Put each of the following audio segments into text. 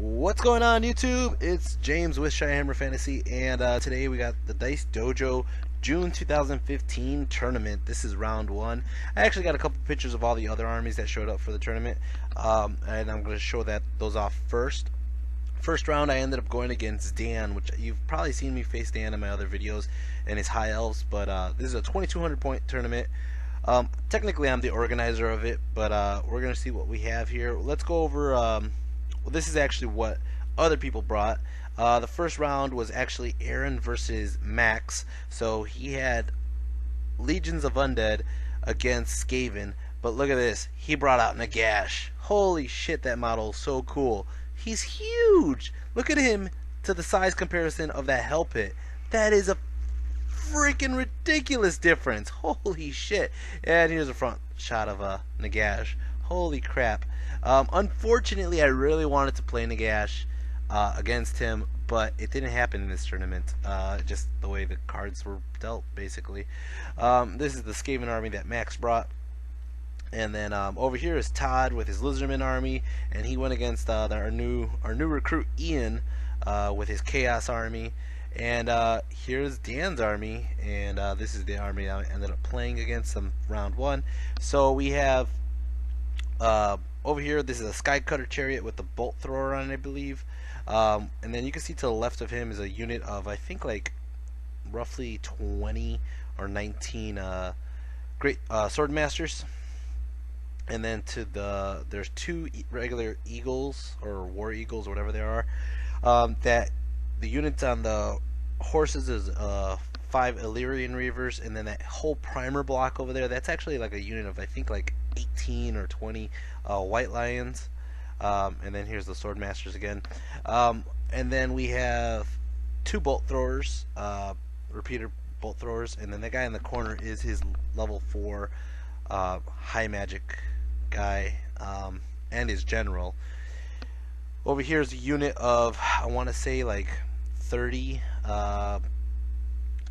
What's going on, YouTube? It's James with Shyhammer Fantasy, and today we got the Dice Dojo June 2015 tournament. This is round one. I actually got a couple pictures of all the other armies that showed up for the tournament, and I'm going to show those off first. First round, I ended up going against Dan, which you've probably seen me face Dan in my other videos, and his High Elves, but this is a 2,200 point tournament. Technically, I'm the organizer of it, but we're going to see what we have here. Let's go over... well, this is actually what other people brought. The first round was actually Aaron versus Max. So he had Legions of Undead against Skaven. But look at this. He brought out Nagash. Holy shit, that model is so cool. He's huge. Look at him to the size comparison of that Hell Pit. That is a freaking ridiculous difference. Holy shit. And here's a front shot of Nagash. Holy crap. Unfortunately, I really wanted to play Nagash against him, but it didn't happen in this tournament. Just the way the cards were dealt, basically. This is the Skaven army that Max brought. And then over here is Todd with his Lizardman army, and he went against our new recruit Ian with his Chaos army. And here's Dan's army, and this is the army I ended up playing against them round one. So we have over here, this is a Sky Cutter Chariot with the Bolt Thrower on it, I believe. And then you can see to the left of him is a unit of, I think, like roughly 20 or 19 great Sword Masters. And then to there's two regular Eagles or War Eagles or whatever they are. That the units on the horses is 5 Illyrian Reavers, and then that whole primer block over there, that's actually like a unit of, I think, like 18 or 20 White Lions. And then here's the Sword Masters again. And then we have 2 Bolt Throwers, repeater Bolt Throwers, and then the guy in the corner is his level 4 high magic guy, and his general. Over here is a unit of, I want to say, like 30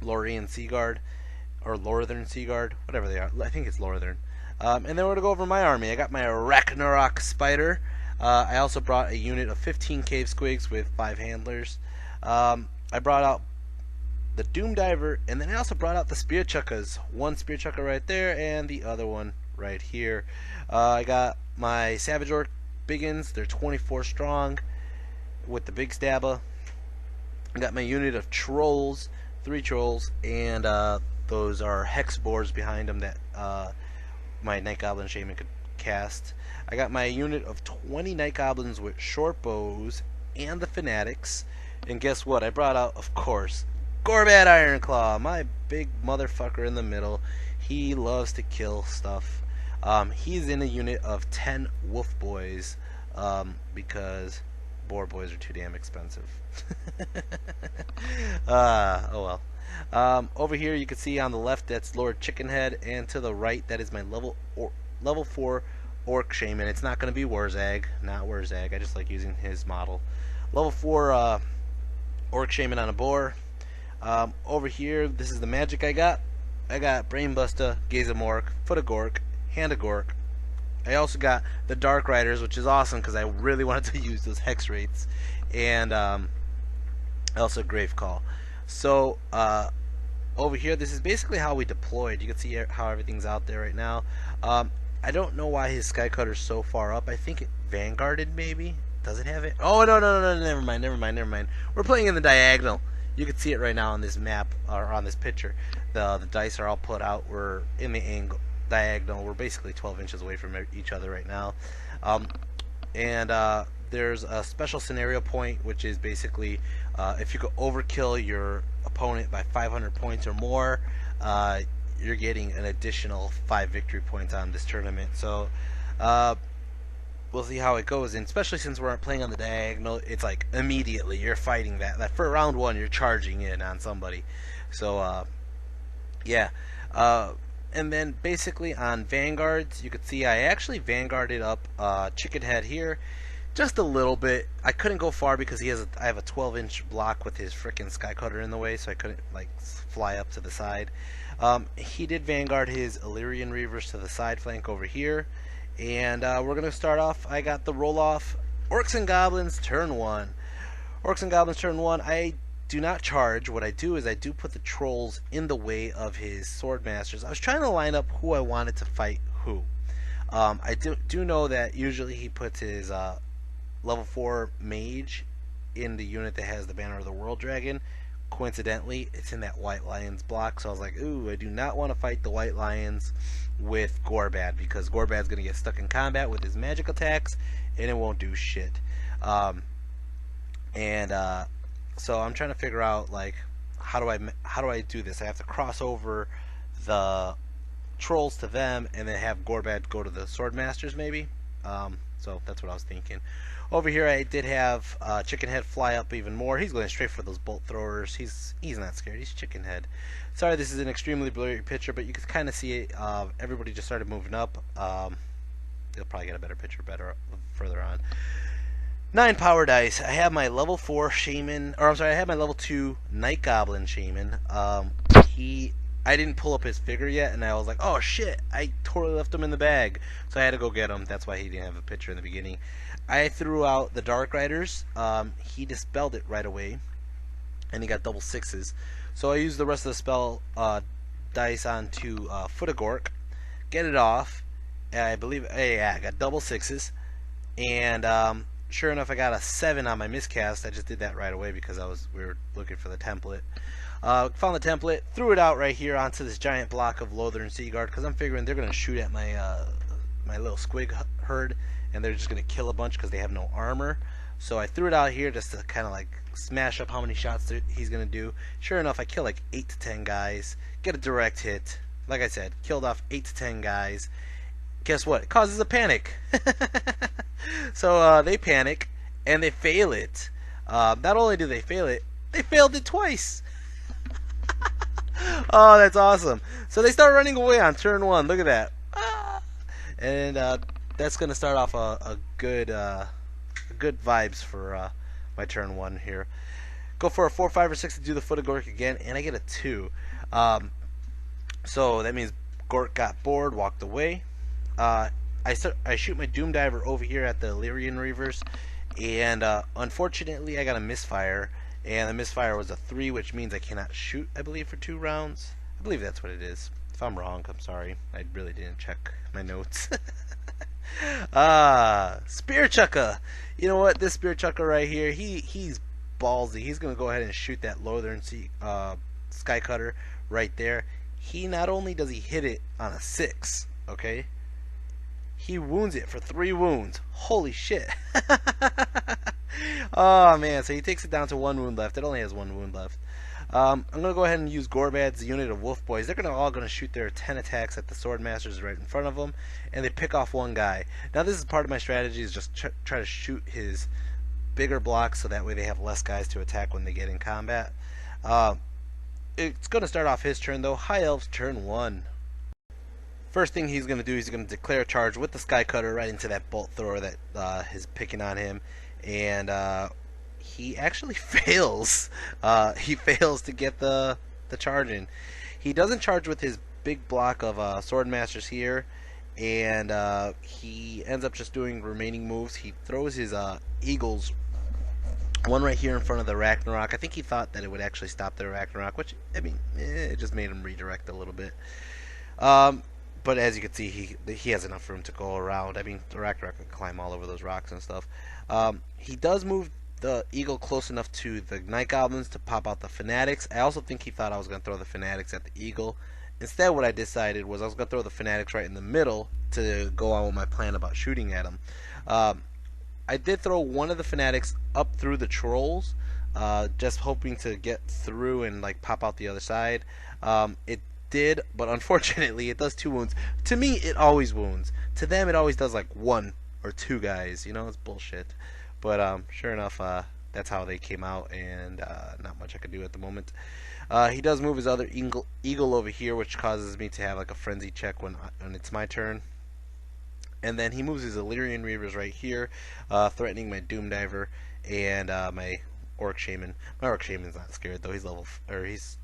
Lorien Seaguard, or Lorthern Seaguard, whatever they are. I think it's Lorthern. And then we're going to go over my army. I got my Ragnarok Spider. I also brought a unit of 15 Cave Squigs with 5 handlers. I brought out the Doom Diver, and then I also brought out the Spear Chuckas. One Spear Chucka right there, and the other one right here. I got my Savage Orc Biggins. They're 24 strong with the Big Stabba. I got my unit of Trolls, 3 Trolls, and those are Hex Boars behind them that my Night Goblin Shaman could cast. I got my unit of 20 Night Goblins with short bows and the Fanatics. And guess what? I brought out, of course, Gorbat Ironclaw, my big motherfucker in the middle. He loves to kill stuff. He's in a unit of 10 Wolf Boys because Boar Boys are too damn expensive. Oh well. Over here you can see on the left that's Lord Chickenhead, and to the right that is my level 4 Orc Shaman. It's not going to be Warzag, not Warzag. I just like using his model. Level 4 Orc Shaman on a boar. Over here, this is the magic I got. I got Brainbuster, Gaze of Mork, Foot of Gork, Hand of Gork. I also got the Dark Riders, which is awesome because I really wanted to use those Hex Rates, and also Grave Call. So over here, this is basically how we deployed. You can see how everything's out there right now. I don't know why his Sky Cutter's so far up. I think it Vanguarded, maybe. Does it have it? Oh, no, never mind. We're playing in the diagonal. You can see it right now on this map, or on this picture. The dice are all put out. We're in the angle diagonal. We're basically 12 inches away from each other right now. There's a special scenario point, which is basically if you could overkill your opponent by 500 points or more, you're getting an additional 5 victory points on this tournament. So we'll see how it goes, and especially since we're playing on the diagonal, it's like immediately you're fighting that for round 1 you're charging in on somebody. So yeah. And then basically on Vanguards, you could see I actually Vanguarded up Chickenhead here just a little bit. I couldn't go far because I have a 12-inch block with his frickin' Sky Cutter in the way, so I couldn't like fly up to the side. He did Vanguard his Illyrian Reavers to the side flank over here, and we're gonna start off. I got the roll off Orcs and Goblins, turn 1. Orcs and Goblins, turn 1. I do not charge. What I do is I do put the trolls in the way of his sword masters. I was trying to line up who I wanted to fight who. I do know that usually he puts his level 4 mage in the unit that has the Banner of the World Dragon. Coincidentally, it's in that White Lions block, so I was like, ooh, I do not want to fight the White Lions with Gorbad, because Gorbad's going to get stuck in combat with his magic attacks, and it won't do shit. So I'm trying to figure out, like, how do I do this? I have to cross over the trolls to them, and then have Gorbad go to the sword masters, maybe. So that's what I was thinking. Over here, I did have Chicken Head fly up even more. He's going straight for those bolt throwers. He's not scared. He's Chicken Head. Sorry, this is an extremely blurry picture, but you can kind of see it. Everybody just started moving up. You'll probably get a better picture further on. 9 power dice. I have my level 4 shaman, or I'm sorry, I have my level 2 night goblin shaman. I didn't pull up his figure yet, and I was like, oh shit, I totally left him in the bag. So I had to go get him. That's why he didn't have a picture in the beginning. I threw out the Dark Riders. He dispelled it right away, and he got double 6s. So I used the rest of the spell dice onto Footagork, get it off. I believe, yeah, I got double 6s, and sure enough, I got a 7 on my miscast. I just did that right away because we were looking for the template. Found the template, threw it out right here onto this giant block of Lothar and Seaguard, because I'm figuring they're going to shoot at my my little squig herd, and they're just going to kill a bunch because they have no armor. So I threw it out here just to kind of like smash up how many shots he's going to do. Sure enough, I kill like 8 to 10 guys, get a direct hit. Like I said, killed off 8 to 10 guys. Guess what? It causes a panic. So they panic, and they fail it. Not only do they fail it, they failed it twice. Oh, that's awesome. So they start running away on turn 1. Look at that. And that's going to start off a good vibes for my turn 1 here. Go for a 4, 5, or 6 to do the Footagork again, and I get a 2. So that means Gork got bored, walked away. I shoot my Doom Diver over here at the Illyrian Reavers, and unfortunately I got a misfire, and the misfire was a 3, which means I cannot shoot, I believe, for 2 rounds. I believe that's what it is. If I'm wrong, I'm sorry. I really didn't check my notes. Spear Chucker. You know what? This Spear Chucker right here, he's ballsy. He's going to go ahead and shoot that Lothar Sky Cutter right there. He not only does he hit it on a 6, okay? He wounds it for 3 wounds. Holy shit. Oh man, so he takes it down to 1 wound left. It only has 1 wound left. I'm going to go ahead and use Gorbad's unit of Wolf Boys. They're all going to shoot their 10 attacks at the Sword Masters right in front of them, and they pick off 1 guy. Now this is part of my strategy, is just try to shoot his bigger blocks so that way they have less guys to attack when they get in combat. It's going to start off his turn though. High Elves, turn 1. First thing he's going to do, he's going to declare a charge with the Sky Cutter right into that bolt thrower that is picking on him, and he actually fails. He fails to get the charge in. He doesn't charge with his big block of Sword Masters here, and he ends up just doing remaining moves. He throws his Eagles, one right here in front of the Ragnarok. I think he thought that it would actually stop the Ragnarok, which, I mean, it just made him redirect a little bit. But as you can see, he has enough room to go around. I mean, the Ragnarok can climb all over those rocks and stuff. He does move the Eagle close enough to the Night Goblins to pop out the Fanatics. I also think he thought I was going to throw the Fanatics at the Eagle. Instead, what I decided was I was going to throw the Fanatics right in the middle to go on with my plan about shooting at him. I did throw one of the Fanatics up through the Trolls, just hoping to get through and like pop out the other side. It did, but unfortunately it does 2 wounds. To me, it always wounds. To them, it always does like 1 or 2 guys. You know, it's bullshit. But sure enough, that's how they came out, and not much I could do at the moment. He does move his other eagle over here, which causes me to have like a frenzy check when it's my turn. And then he moves his Illyrian Reavers right here, threatening my Doom Diver and my Orc Shaman. My Orc Shaman's not scared though. He's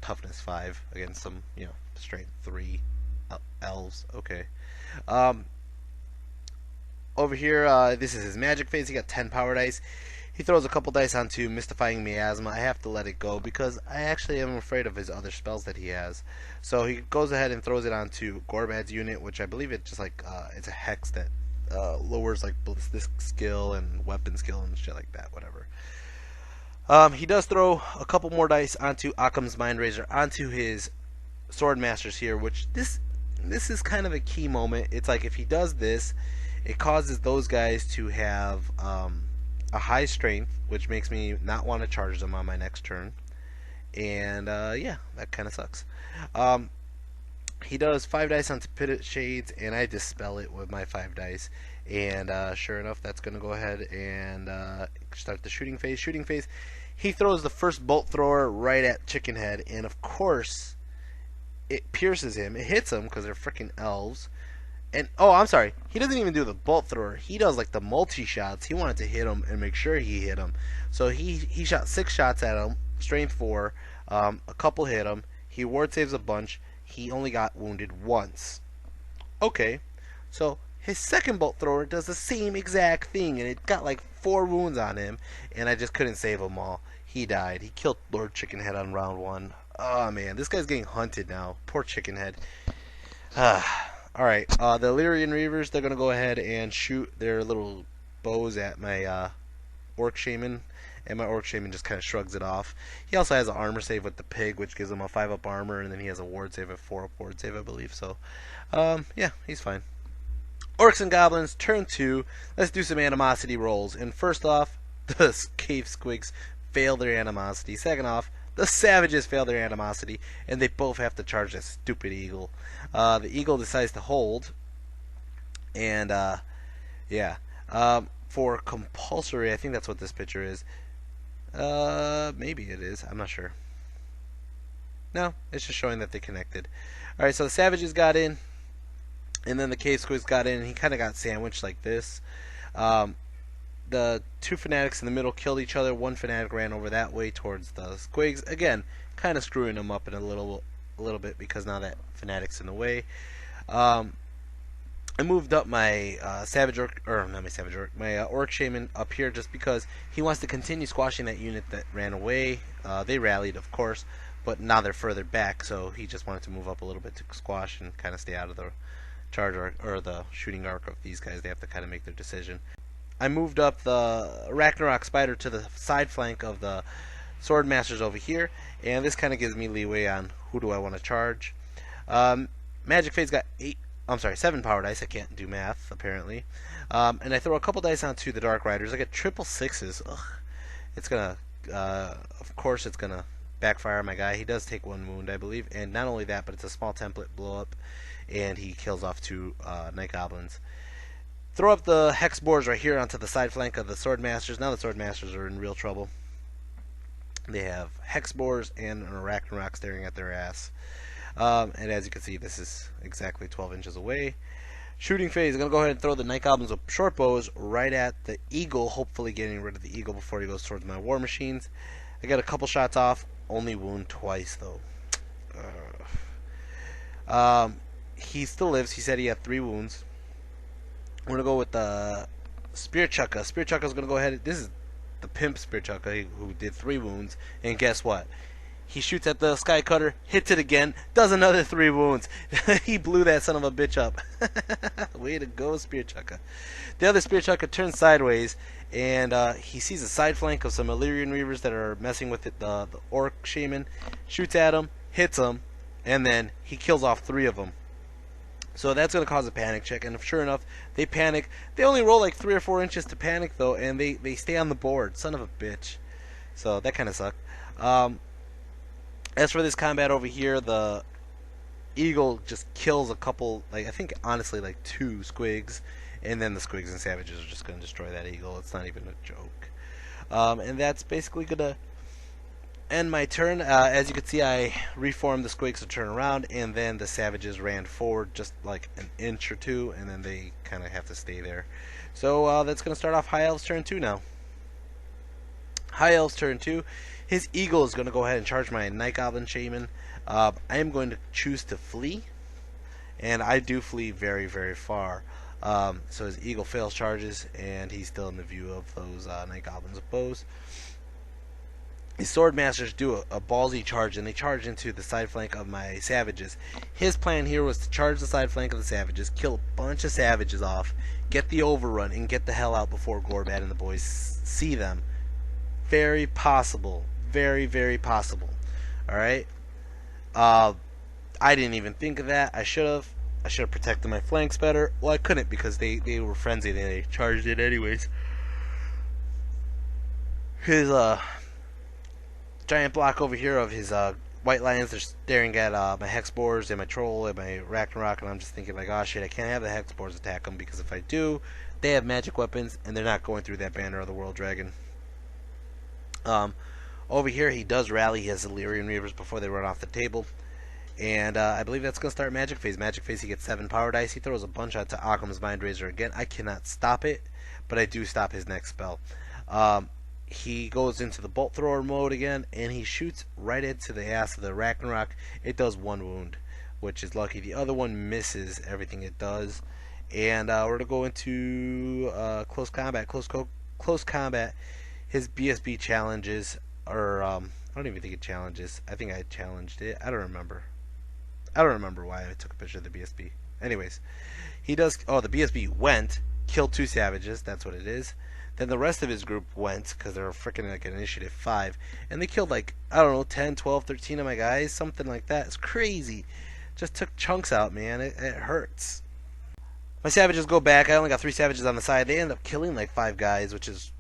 toughness 5 against some, you know, strength 3 elves. Okay. Over here, this is his magic phase. He got 10 power dice. He throws a couple dice onto Mystifying Miasma. I have to let it go because I actually am afraid of his other spells that he has. So he goes ahead and throws it onto Gorbad's unit, which I believe it's just like it's a hex that lowers like ballistic skill and weapon skill and shit like that. Whatever. He does throw a couple more dice onto Occam's Mind Razor onto his Sword Masters here, which this is kind of a key moment. It's like if he does this, it causes those guys to have a high strength, which makes me not want to charge them on my next turn. And yeah, that kind of sucks. He does 5 dice onto Pitted Shades, and I dispel it with my 5 dice. And sure enough, that's going to go ahead and start the shooting phase. Shooting phase, he throws the first bolt thrower right at Chicken Head, and of course, it pierces him. It hits him because they're freaking elves. And oh, I'm sorry, he doesn't even do the bolt thrower. He does like the multi shots. He wanted to hit him and make sure he hit him. So he shot 6 shots at him, strength 4. A couple hit him. He ward saves a bunch. He only got wounded once. Okay, so his second bolt thrower does the same exact thing, and it got like 4 wounds on him, and I just couldn't save them all. He died. He killed Lord Chicken Head on round 1. Oh man, this guy's getting hunted now. Poor Chicken Head. Alright, the Illyrian Reavers, they're going to go ahead and shoot their little bows at my Orc Shaman, and my Orc Shaman just kind of shrugs it off. He also has an armor save with the pig, which gives him a 5-up armor, and then he has a ward save, a 4-up ward save, I believe. So, yeah, he's fine. Orcs and Goblins, turn 2. Let's do some animosity rolls. And first off, the Cave Squigs fail their animosity. Second off, the Savages fail their animosity, and they both have to charge that stupid Eagle. The Eagle decides to hold, and yeah. For compulsory, I think that's what this picture is. Maybe it is. I'm not sure. No, it's just showing that they connected. Alright, so the Savages got in, and then the Cave Squigs got in, and he kind of got sandwiched like this. The 2 Fanatics in the middle killed each other. 1 Fanatic ran over that way towards the Squigs. Again, kind of screwing them up in a little bit because now that Fanatic's in the way. I moved up my my Orc Shaman up here just because he wants to continue squashing that unit that ran away. They rallied, of course, but now they're further back, so he just wanted to move up a little bit to squash and kind of stay out of the charge arc, or the shooting arc of these guys. They have to kind of make their decision. I moved up the Ragnarok Spider to the side flank of the Sword Masters over here, and this kind of gives me leeway on who do I want to charge. Magic Phase got 7 power dice. I can't do math, apparently. And I throw a couple dice onto the Dark Riders. I get triple 6s. Ugh. It's gonna, of course, it's gonna backfire on my guy. He does take 1 wound, I believe, and not only that, but it's a small template blow up, and he kills off 2 Night Goblins. Throw up the Hex Boars right here onto the side flank of the Sword Masters. Now the Sword Masters are in real trouble. They have Hex Boars and an Arachnarok staring at their ass. And as you can see, this is exactly 12 inches away. Shooting phase, I'm going to go ahead and throw the Night Goblins with short bows right at the Eagle, hopefully getting rid of the Eagle before he goes towards my War Machines. I got a couple shots off, only wound twice though. He still lives. He said he had 3 wounds. We're going to go with the Spear Chukka. Spear Chukka is going to go ahead. This is the Pimp Spear Chukka who did 3 wounds. And guess what? He shoots at the Sky Cutter, hits it again, does another 3 wounds. He blew that son of a bitch up. Way to go, Spear Chukka. The other Spear Chukka turns sideways, and he sees a side flank of some Illyrian Reavers that are messing with it, the Orc Shaman. Shoots at him, hits him, and then he kills off 3 of them. So that's going to cause a panic check, and sure enough, they panic. They only roll like 3 or 4 inches to panic, though, and they stay on the board. Son of a bitch. So that kind of sucked. As for this combat over here, the Eagle just kills a couple, like I think honestly like 2 Squigs, and then the Squigs and Savages are just going to destroy that Eagle. It's not even a joke. And that's basically going to end my turn. As you can see, I reformed the Squigs to turn around, and then the Savages ran forward just like an inch or 2, and then they kind of have to stay there. So that's going to start off High Elves turn 2 now. High Elves turn 2. His Eagle is going to go ahead and charge my Night Goblin Shaman. I am going to choose to flee, and I do flee very, very far. So his eagle fails charges, and he's still in the view of those Night Goblins with bows. The sword masters do a ballsy charge, and they charge into the side flank of my savages. His plan here was to charge the side flank of the savages, kill a bunch of savages off, get the overrun, and get the hell out before Gorbad and the boys see them. Very possible. Very, very possible. Alright? I didn't even think of that. I should have. I should have protected my flanks better. Well, I couldn't because they were frenzied and they charged it anyways. His giant block over here of his white lions, they're staring at my hexboars and my troll and my Ragnarok, and I'm just thinking like, oh shit, I can't have the hexboars attack them because if I do, they have magic weapons and they're not going through that banner of the World Dragon. Over here he does rally his Illyrian Reavers before they run off the table. And I believe that's going to start Magic Phase. Magic Phase, he gets 7 power dice. He throws a bunch out to Occam's Mind Razor again. I cannot stop it, but I do stop his next spell. He goes into the Bolt Thrower mode again, and he shoots right into the ass of the Ragnarok. It does 1 wound, which is lucky. The other one misses everything it does. And we're going to go into close combat. Close combat, his BSB challenges, or I don't even think it challenges. I think I challenged it. I don't remember why I took a picture of the BSB. Anyways, he does. Oh, the BSB went, killed 2 savages. That's what it is. Then the rest of his group went because they're freaking like an initiative 5, and they killed like, I don't know, 10, 12, 13 of my guys, something like that. It's crazy. Just took chunks out, man. It hurts. My savages go back. I only got 3 savages on the side. They end up killing like 5 guys, which is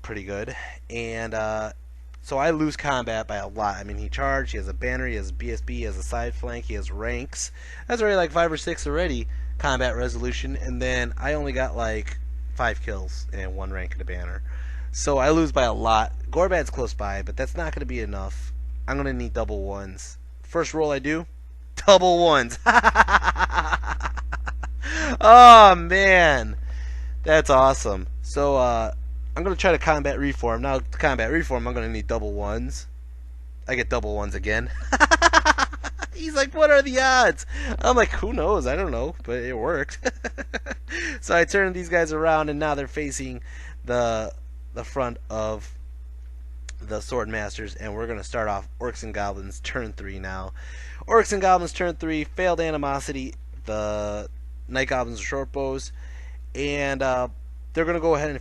pretty good. And so I lose combat by a lot. I mean, he charged, he has a banner, he has BSB, he has a side flank, he has ranks. That's already like 5 or 6 already, combat resolution, and then I only got like 5 kills and 1 rank in the banner. So I lose by a lot. Gorbad's close by, but that's not going to be enough. I'm going to need double 1s. First roll I do, double 1s. Oh, man. That's awesome. So, I'm going to try to combat reform. Now, to combat reform, I'm going to need double 1s. I get double 1s again. He's like, what are the odds? I'm like, who knows? I don't know, but it worked. So I turned these guys around, and now they're facing the front of the Sword Masters, and we're going to start off Orcs and Goblins turn 3 now. Orcs and Goblins turn 3, failed animosity. The Night Goblins are short bows, and they're going to go ahead and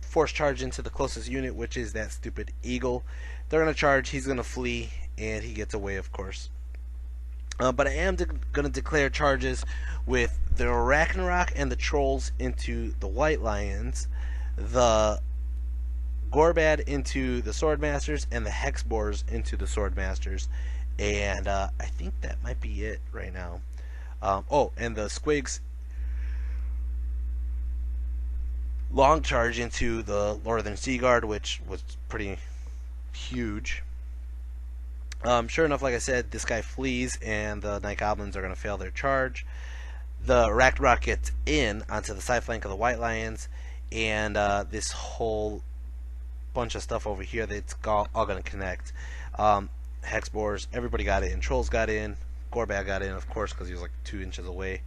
force charge into the closest unit, which is that stupid eagle. They're going to charge, he's going to flee, and he gets away, of course. But I am going to declare charges with the Ragnarok and the trolls into the white lions, the Gorbad into the sword masters, and the hexboars into the sword masters. And I think that might be it right now. Oh, and the squigs long charge into the Northern Sea Guard, which was pretty huge. Sure enough, like I said, this guy flees, and the Night Goblins are going to fail their charge. The Ragnarok gets in onto the side flank of the White Lions, and this whole bunch of stuff over here that's all going to connect. Hexboars, everybody got in. Trolls got in. Gorbad got in, of course, because he was like 2 inches away.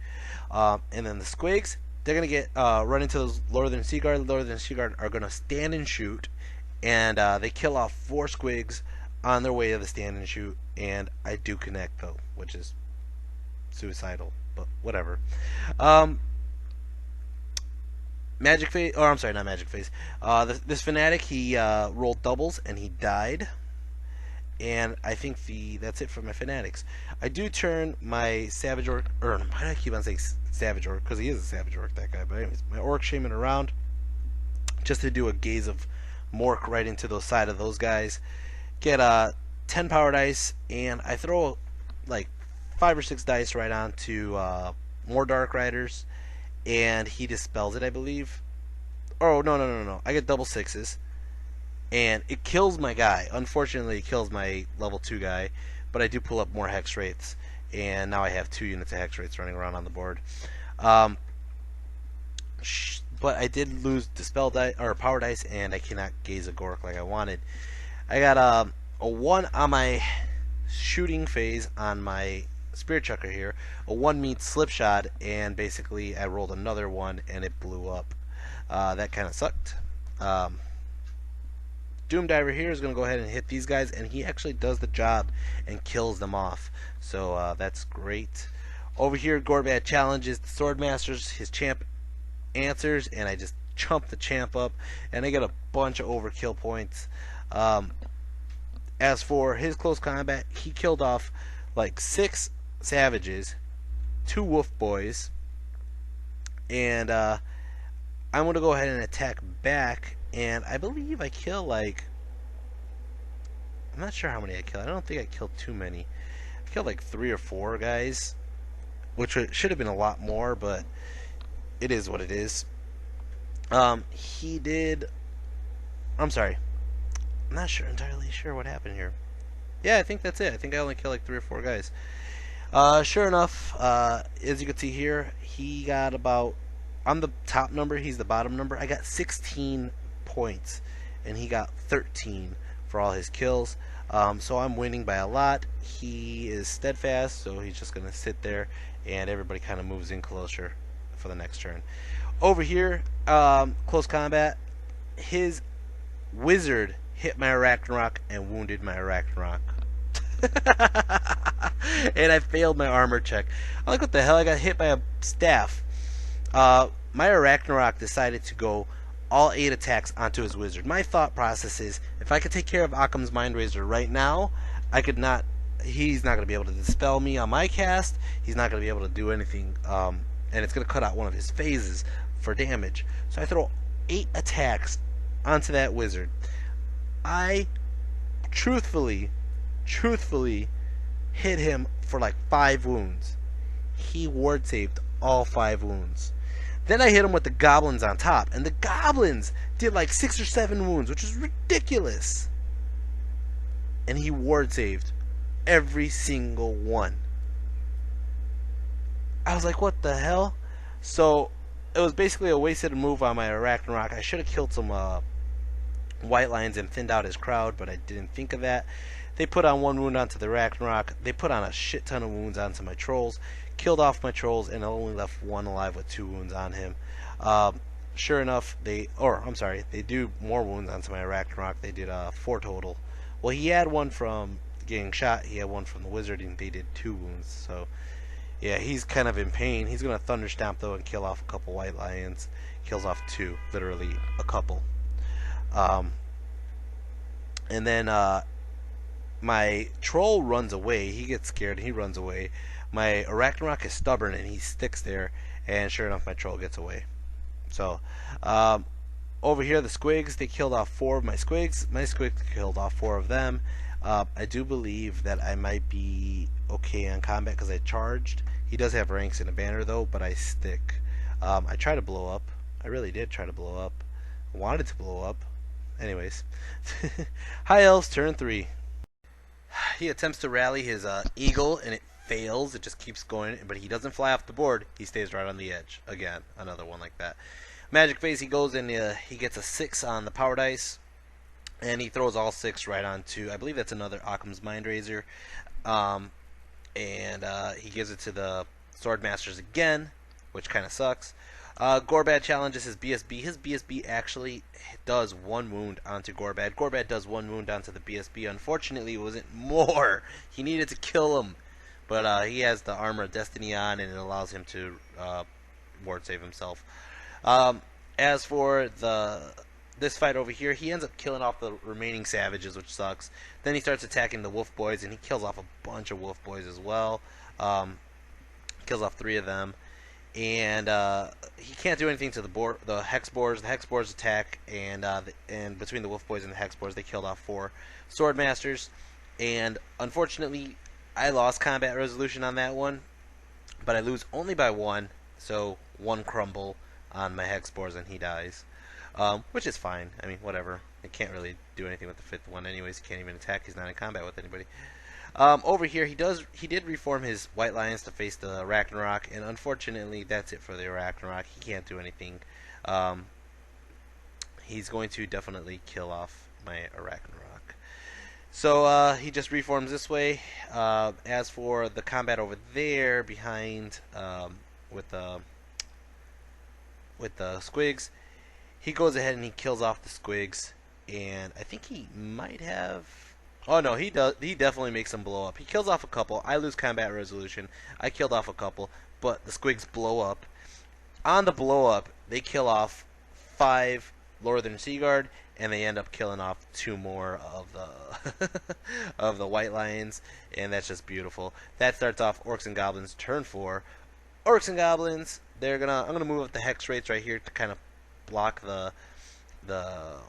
And then the squigs, they're going to get run into the Northern Sea Guard. The Northern Sea Guard are going to stand and shoot, and they kill off 4 squigs on their way to the stand and shoot, and I do connect though, which is suicidal, but whatever. Magic Phase, or I'm sorry, not Magic Phase. This fanatic, he rolled doubles and he died, and I think that's it for my fanatics. I do turn my Savage Orc, or why do I keep on saying Savage Orc? Because he is a Savage Orc, that guy. But anyways, my Orc Shaman around just to do a gaze of Mork right into the side of those guys. Get 10 power dice, and I throw like 5 or 6 dice right onto more Dark Riders, and he dispels it, I believe. Oh, no. I get double 6s, and it kills my guy. Unfortunately, it kills my level 2 guy, but I do pull up more Hex Wraiths, and now I have 2 units of Hex Wraiths running around on the board. But I did lose dispel dice, or power dice, and I cannot gaze a Gork like I wanted. I got a 1 on my shooting phase on my Spear Chucker here, a 1 meat slipshod, and basically I rolled another one and it blew up. That kind of sucked. Doom Diver here is going to go ahead and hit these guys, and he actually does the job and kills them off. So that's great. Over here, Gorbad challenges the Swordmasters. His champ answers, and I just chump the champ up, and I get a bunch of overkill points. As for his close combat, he killed off like 6 savages, 2 wolf boys, and I'm going to go ahead and attack back, and I believe I kill like, I'm not sure how many I killed. I don't think I killed too many. I killed like 3 or 4 guys, which should have been a lot more, but it is what it is. He did, I'm sorry, I'm not entirely sure what happened here. Yeah, I think that's it. I think I only killed like 3 or 4 guys. Sure enough, as you can see here, he got about, I'm the top number, he's the bottom number. I got 16 points, and he got 13 for all his kills. So I'm winning by a lot. He is steadfast, so he's just going to sit there, and everybody kind of moves in closer for the next turn. Over here, close combat, his wizard hit my Arachnarok and wounded my Arachnarok. And I failed my armor check. I'm like, what the hell? I got hit by a staff. My Arachnarok decided to go all 8 attacks onto his wizard. My thought process is, if I could take care of Occam's Mindrazor right now, I could not. He's not going to be able to dispel me on my cast. He's not going to be able to do anything, and it's going to cut out one of his phases for damage. So I throw 8 attacks onto that wizard. I truthfully hit him for like 5 wounds. He ward saved all 5 wounds. Then I hit him with the goblins on top, and the goblins did like 6 or 7 wounds, which is ridiculous. And he ward saved every single one. I was like, what the hell? So it was basically a wasted move on my Arachnarok. I should have killed some white lions and thinned out his crowd, but I didn't think of that. They put on 1 wound onto the Arachnarok. They put on a shit ton of wounds onto my trolls. Killed off my trolls, and I only left 1 alive with 2 wounds on him. Sure enough, they do more wounds onto my Arachnarok. They did 4 total. Well, he had 1 from getting shot. He had 1 from the wizard, and they did 2 wounds. So, yeah, he's kind of in pain. He's going to Thunderstomp, though, and kill off a couple white lions. Kills off 2, literally a couple. And then my troll runs away. He gets scared, and he runs away. My Arachnarok is stubborn, and he sticks there, and sure enough, my troll gets away. So, over here, the squigs, they killed off 4 of my squigs. My squigs killed off 4 of them. I do believe that I might be okay on combat because I charged. He does have ranks and a banner, though, but I stick. I try to blow up. I really did try to blow up. I wanted to blow up. Anyways. Hi, Elves, turn 3. He attempts to rally his eagle, and it fails. It just keeps going, but he doesn't fly off the board. He stays right on the edge. Again, another one like that. Magic Phase, he goes and he gets a 6 on the power dice, and he throws all 6 right onto, I believe that's another Occam's Mindrazor, and he gives it to the Swordmasters again, which kind of sucks. Gorbad challenges his BSB. His BSB actually does 1 wound onto Gorbad. Gorbad does 1 wound onto the BSB. Unfortunately, it wasn't more. He needed to kill him. But he has the Armor of Destiny on, and it allows him to ward save himself. As for this fight over here, he ends up killing off the remaining savages, which sucks. Then he starts attacking the wolf boys, and he kills off a bunch of wolf boys as well. Kills off 3 of them. And he can't do anything to the hex boars. The hex boars attack, and between the wolf boys and the hex boars, they killed off 4 swordmasters. And unfortunately, I lost combat resolution on that one, but I lose only by 1, so 1 crumble on my hex boars and he dies, which is fine. I mean, whatever. I can't really do anything with the 5th one anyways. He can't even attack. He's not in combat with anybody. Over here, he did reform his white lions to face the Ragnarok, and unfortunately, that's it for the Ragnarok. He can't do anything. He's going to definitely kill off my Ragnarok. So he just reforms this way. As for the combat over there behind with the squigs, he goes ahead and he kills off the squigs, and I think he might have. Oh no, he does. He definitely makes them blow up. He kills off a couple. I lose combat resolution. I killed off a couple, but the squigs blow up. On the blow up, they kill off 5 Northern Seaguard, and they end up killing off 2 more of the of the White Lions, and that's just beautiful. That starts off Orcs and Goblins turn 4. Orcs and Goblins, I'm gonna move up the hex rates right here to kind of block the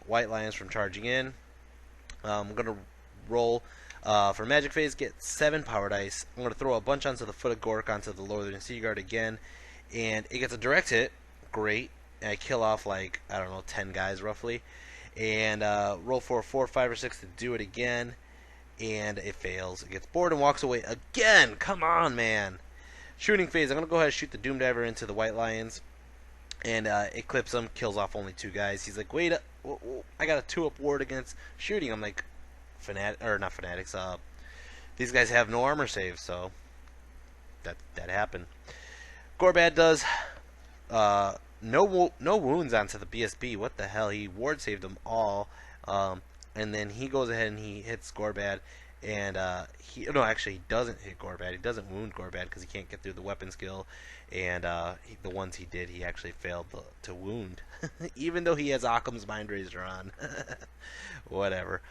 White Lions from charging in. I'm gonna roll for magic phase, get 7 power dice. I'm gonna throw a bunch onto the Foot of Gork onto the Northern Seaguard again, and it gets a direct hit. Great. And I kill off like, I don't know, 10 guys roughly, and roll for 4, 5, or 6 to do it again, and it fails. It gets bored and walks away again. Come on, man. Shooting phase, I'm gonna go ahead and shoot the Doom Diver into the White Lions, and it clips him, kills off only 2 guys. He's like, wait, I got a 2-up ward against shooting. I'm like, not fanatics. These guys have no armor save, so that happened. Gorbad does no wounds onto the BSB. What the hell? He ward saved them all, and then he goes ahead and he hits Gorbad, and he doesn't hit Gorbad. He doesn't wound Gorbad because he can't get through the weapon skill, and the ones he did, he actually failed to wound, even though he has Occam's Mind Razor on. Whatever.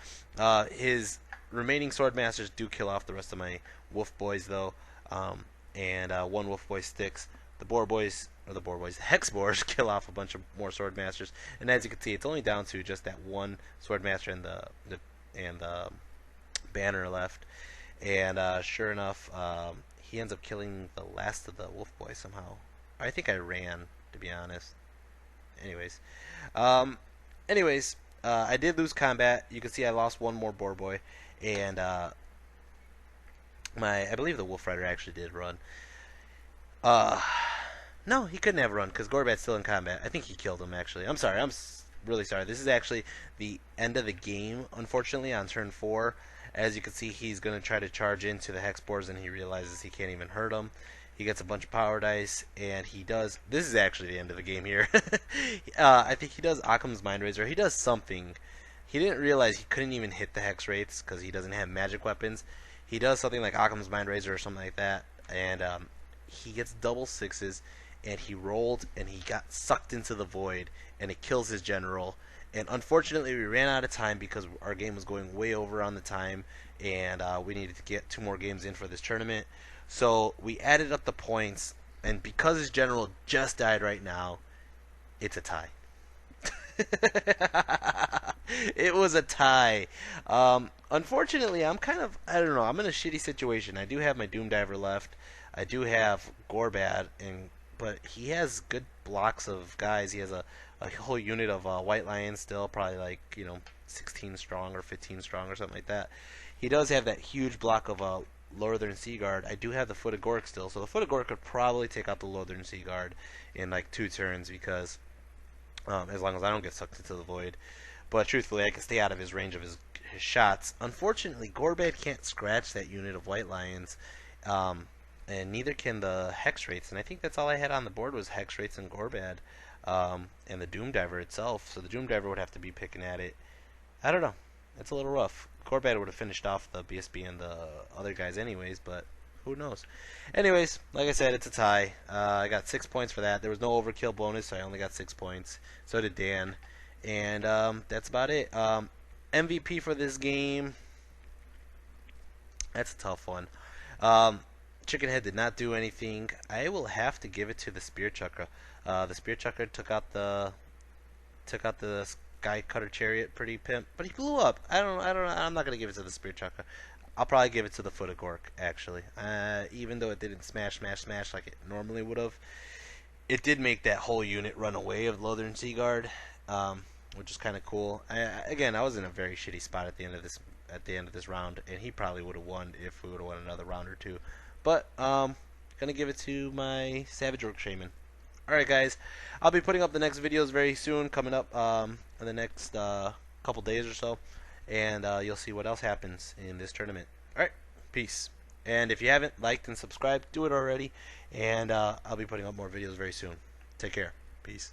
His remaining sword masters do kill off the rest of my wolf boys though, and 1 wolf boy sticks. The hex boars kill off a bunch of more sword masters, and as you can see, it's only down to just that 1 sword master and the banner left. And sure enough, he ends up killing the last of the wolf boys somehow. I think I ran, to be honest. Anyways, I did lose combat. You can see I lost 1 more boar boy, and I believe the wolf rider actually did run. No, he couldn't have run because Gorbad's still in combat. I think he killed him, actually. I'm sorry. I'm really sorry. This is actually the end of the game, unfortunately, on turn 4. As you can see, he's going to try to charge into the hex boars, and he realizes he can't even hurt them. He gets a bunch of power dice, and he does... This is actually the end of the game here. I think he does Occam's Mind Razor. He does something. He didn't realize he couldn't even hit the hex rates because he doesn't have magic weapons. He does something like Occam's Mind Razor or something like that, and he gets double 6s, and he rolled, and he got sucked into the void, and it kills his general. And unfortunately, we ran out of time because our game was going way over on the time, and we needed to get 2 more games in for this tournament. So we added up the points, and because his general just died right now, it's a tie. It was a tie. Unfortunately, I don't know, I'm in a shitty situation. I do have my Doom Diver left. I do have Gorbad, but he has good blocks of guys. He has a whole unit of White Lions still, probably like, 16 strong or 15 strong or something like that. He does have that huge block of Northern Seaguard. I do have the Foot of Gork still, so the Foot of Gork could probably take out the Northern Seaguard in like 2 turns because as long as I don't get sucked into the void. But truthfully, I can stay out of his range of his shots. Unfortunately, Gorbad can't scratch that unit of White Lions, and neither can the hex rates. And I think that's all I had on the board was hex rates and Gorbad, and the Doom Diver itself. So the Doom Diver would have to be picking at it. I don't know. It's a little rough. Gorbad would have finished off the BSB and the other guys anyways, but who knows. Anyways, like I said, it's a tie. I got 6 points for that. There was no overkill bonus, so I only got 6 points. So did Dan. And that's about it. MVP for this game. That's a tough one. Chickenhead did not do anything. I will have to give it to the Spear Chucker. The Spear Chucker took out the Sky Cutter Chariot pretty pimp, but he blew up. I'm not gonna give it to the Spear Chucker. I'll probably give it to the Foot of Gork, actually. Even though it didn't smash like it normally would have, it did make that whole unit run away of Northern Seaguard, which is kind of cool. Again, I was in a very shitty spot at the end of this round, and he probably would have won if we would have won another round or 2. But gonna give it to my Savage Orc Shaman. Alright guys, I'll be putting up the next videos very soon, coming up in the next couple days or so. and you'll see what else happens in this tournament. Alright, peace. And if you haven't liked and subscribed, do it already, and I'll be putting up more videos very soon. Take care. Peace.